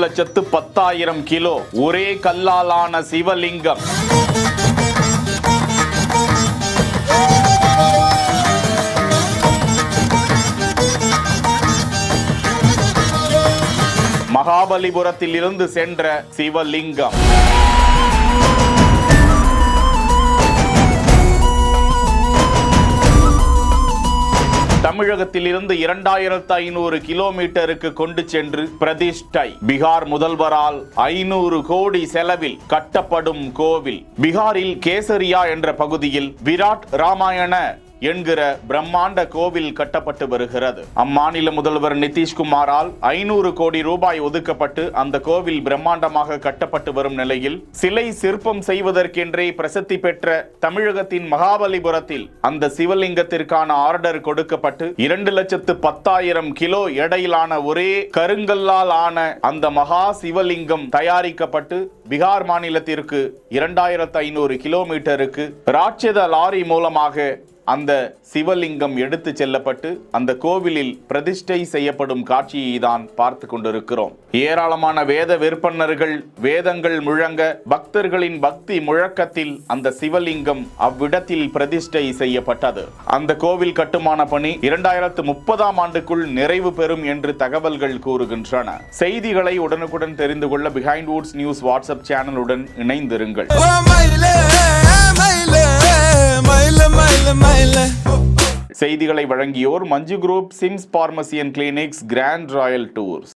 2,10,000 kilo ஒரே கல்லாலான சிவலிங்கம். மகாபலிபுரத்தில் இருந்து சென்ற சிவலிங்கம். தமிழகத்தில் இருந்து 2,500 கிலோமீட்டருக்கு கொண்டு சென்று பிரதிஷ்டை. பீகார் முதல்வரால் 500 கோடி செலவில் கட்டப்படும் கோவில். பீகாரில் கேசரியா என்ற பகுதியில் விராட் ராமாயண என்கிற பிரம்மாண்ட கோவில் கட்டப்பட்டு வருகிறது. அம்மாநில முதல்வர் நிதிஷ்குமாரால் 500 கோடி ரூபாய் ஒதுக்கப்பட்டு அந்த கோவில் பிரம்மாண்டமாக கட்டப்பட்டு வரும் நிலையில் சிலை சிற்பம் செய்வதற்கென்றே பிரசித்தி பெற்ற தமிழகத்தின் மகாபலிபுரத்தில் அந்த சிவலிங்கத்திற்கான ஆர்டர் கொடுக்கப்பட்டு 2,10,000 கிலோ எடையிலான ஒரே கருங்கல்லால் ஆன அந்த மகா சிவலிங்கம் தயாரிக்கப்பட்டு பீகார் மாநிலத்திற்கு 2,500 கிலோமீட்டருக்கு ராட்சத லாரி மூலமாக அந்த சிவலிங்கம் எடுத்து செல்லப்பட்டு அந்த கோவிலில் பிரதிஷ்டை செய்யப்படும் காட்சியை தான் பார்த்து கொண்டிருக்கிறோம். ஏராளமான வேத விற்பனர்கள் வேதங்கள் முழங்க பக்தர்களின் பக்தி முழக்கத்தில் அந்த சிவலிங்கம் அவ்விடத்தில் பிரதிஷ்டை செய்யப்பட்டது. அந்த கோவில் கட்டுமான பணி 2030ஆம் ஆண்டுக்குள் நிறைவு பெறும் என்று தகவல்கள் கூறுகின்றன. செய்திகளை உடனுக்குடன் தெரிந்து கொள்ள பிஹைண்ட் வுட்ஸ் நியூஸ் வாட்ஸ்அப் சேனலுடன் இணைந்திருங்கள். செய்திகளை வழங்கியோர் Manju group, SIMS pharmacy and clinics, grand royal tours.